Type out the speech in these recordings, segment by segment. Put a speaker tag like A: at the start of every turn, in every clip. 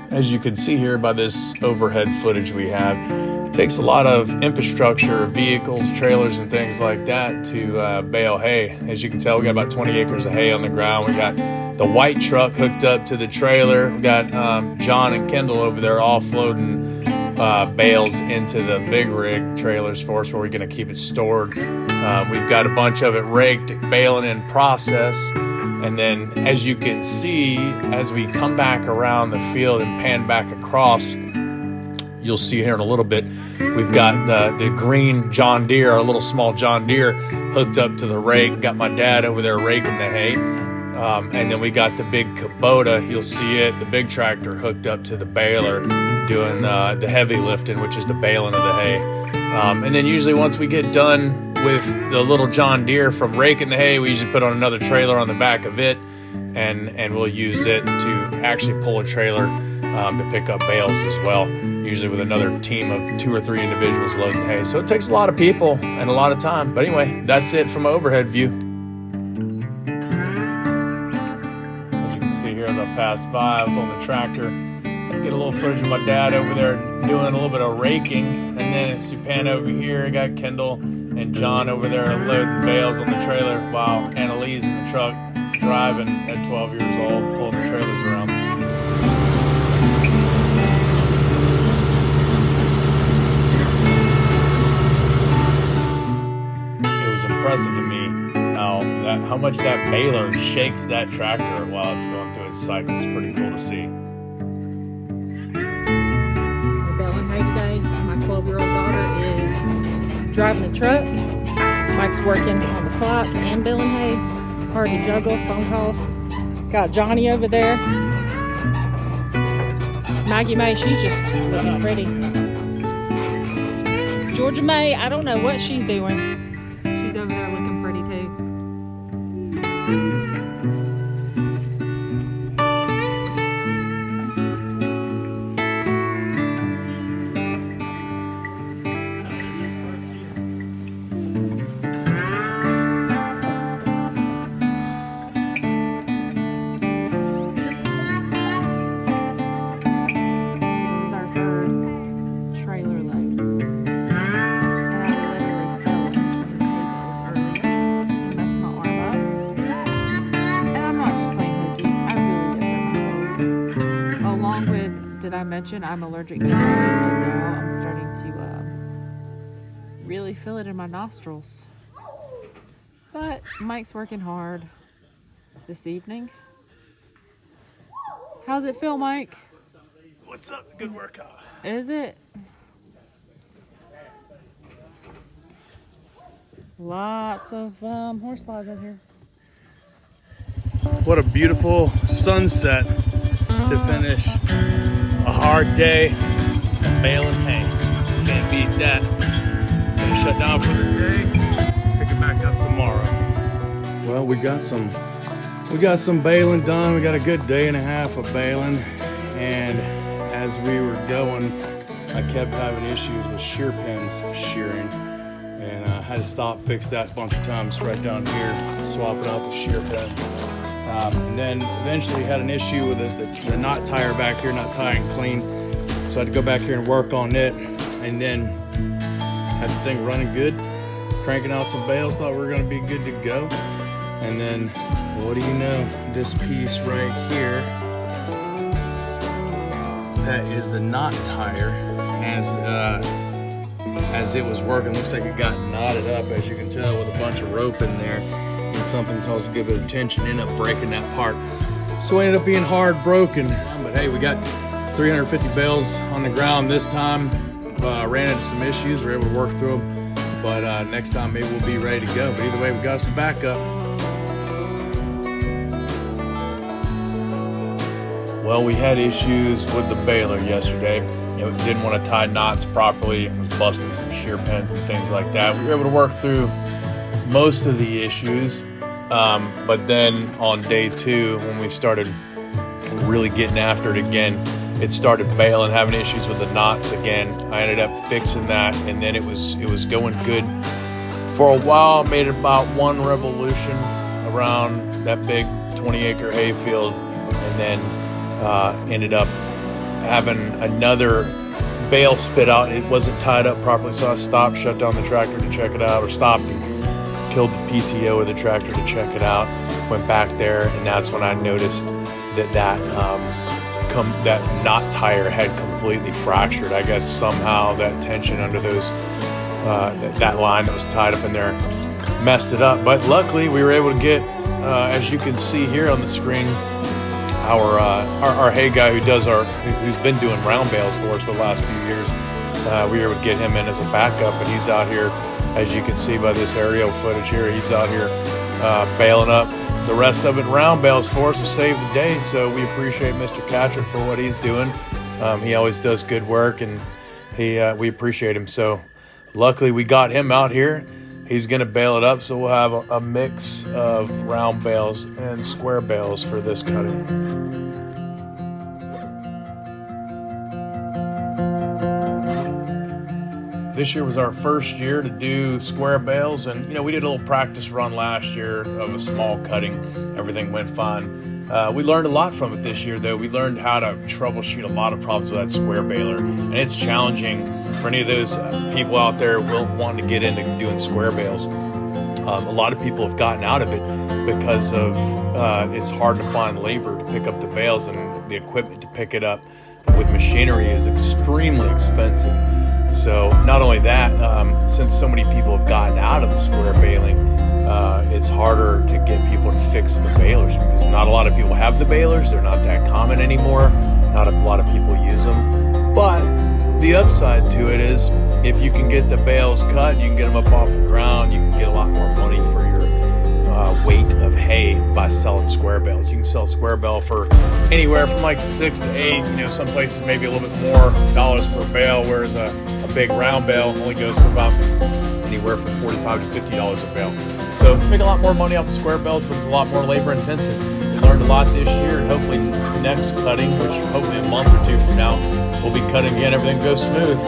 A: As you can see here by this overhead footage we have, it takes a lot of infrastructure, vehicles, trailers, and things like that to bale hay. As you can tell, we got about 20 acres of hay on the ground. We got the white truck hooked up to the trailer. We got John and Kendall over there offloading bales into the big rig trailers for us, where we're going to keep it stored. We've got a bunch of it rigged, baling in process. And then, as you can see, as we come back around the field and pan back across, you'll see here in a little bit, we've got the green John Deere, our little small John Deere, hooked up to the rake. Got my dad over there raking the hay. And then we got the big Kubota, you'll see it, the big tractor hooked up to the baler, doing the heavy lifting, which is the baling of the hay. And then usually once we get done with the little John Deere from raking the hay, we usually put on another trailer on the back of it, and we'll use it to actually pull a trailer to pick up bales as well, usually with another team of 2 or 3 individuals loading hay. So it takes a lot of people and a lot of time. But anyway, that's it from overhead view. As you can see here, as I passed by, I was on the tractor. I get a little footage of my dad over there doing a little bit of raking, and then as you pan over here, I got Kendall and John over there loading bales on the trailer, while Annalise in the truck driving at 12 years old, pulling the trailers around. It was impressive to me how much that baler shakes that tractor while it's going through its cycle. It's pretty cool to see.
B: Today, my 12-year-old daughter is driving the truck. Mike's working on the clock and baling hay. Hard to juggle, phone calls. Got Johnny over there. Maggie May, she's just looking pretty. Georgia May, I don't know what she's doing. She's over there looking pretty too. Did I mention I'm allergic to hay, and now I'm starting to really feel it in my nostrils. But Mike's working hard this evening. How's it feel, Mike?
A: What's up? Good workout.
B: Is it? Lots of horseflies out here.
A: What a beautiful sunset to finish a hard day baling hay. Can't beat that. Gonna shut down for the day, pick it back up tomorrow. Well, we got some baling done. We got a good day and a half of baling, and as we were going, I kept having issues with shear pins shearing, and I had to stop, fix that a bunch of times right down here, swapping out the shear pins. And then eventually had an issue with the knot tire back here, not tying clean. So I had to go back here and work on it, and then had the thing running good, cranking out some bales, thought we were gonna be good to go. And then, what do you know, this piece right here, that is the knot tire. As it was working, looks like it got knotted up, as you can tell, with a bunch of rope in there. And something caused a good bit of tension, ended up breaking that part. So it ended up being hard broken. But hey, we got 350 bales on the ground this time. Ran into some issues, we were able to work through them. But next time maybe we'll be ready to go. But either way, we got some backup. Well, we had issues with the baler yesterday. It didn't want to tie knots properly. It was busting some shear pins and things like that. We were able to work through most of the issues. But then on day 2, when we started really getting after it again, it started bailing, having issues with the knots again. I ended up fixing that, and then it was going good for a while. Made about 1 revolution around that big 20-acre hayfield, and then ended up having another bale spit out. It wasn't tied up properly, so I stopped, shut down the tractor to check it out, or stopped and killed the PTO of the tractor to check it out. Went back there, and that's when I noticed that knot tire had completely fractured. I guess somehow that tension under those that line that was tied up in there messed it up. But luckily, we were able to get, as you can see here on the screen, our hay guy who's been doing round bales for us for the last few years. We were able to get him in as a backup, and he's out here, as you can see by this aerial footage here, he's out here baling up the rest of it round bales for us to save the day. So we appreciate Mr. Catrick for what he's doing. He always does good work, and we appreciate him. So luckily we got him out here. He's going to bale it up, so we'll have a mix of round bales and square bales for this cutting. This year was our first year to do square bales, and we did a little practice run last year of a small cutting. Everything went fine. We learned a lot from it this year, though. We learned how to troubleshoot a lot of problems with that square baler, and it's challenging for any of those people out there wanting to get into doing square bales. A lot of people have gotten out of it because of it's hard to find labor to pick up the bales, and the equipment to pick it up with machinery is extremely expensive. So not only that, since so many people have gotten out of the square baling, it's harder to get people to fix the balers because not a lot of people have the balers. They're not that common anymore. Not a lot of people use them. But the upside to it is if you can get the bales cut, you can get them up off the ground, you can get a lot more money for your weight of hay by selling square bales. You can sell square bale for anywhere from like 6 to 8, some places maybe a little bit more dollars per bale, whereas a big round bale only goes for about anywhere from $45 to $50 a bale. So you make a lot more money off of square bales, but it's a lot more labor intensive. We learned a lot this year, and hopefully next cutting, which hopefully a month or two from now, we'll be cutting again, everything goes smooth.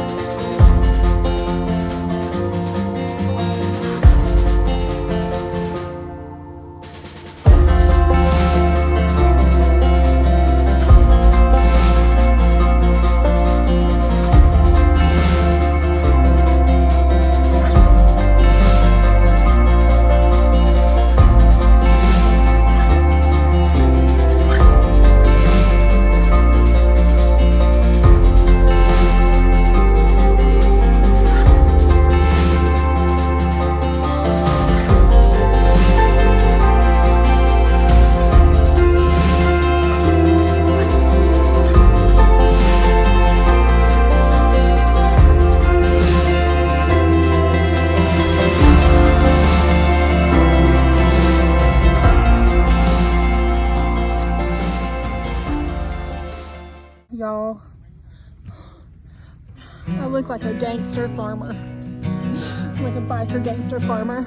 C: Y'all, I look like a gangster farmer, like a biker gangster farmer.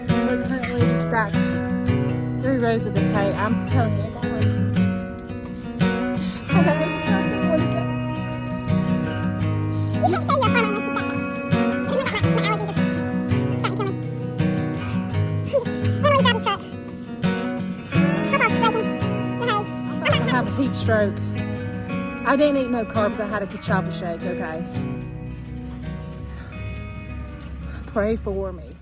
C: We're currently just stacked 3 rows of this hay. I'm telling you, I got more to go. You can't say you're a farmer unless you start. My allergies are starting to kill me. Emily's driving truck. Papa's breaking the hay. I have a heat stroke. I didn't eat no carbs. I had a kachapa shake, okay? Pray for me.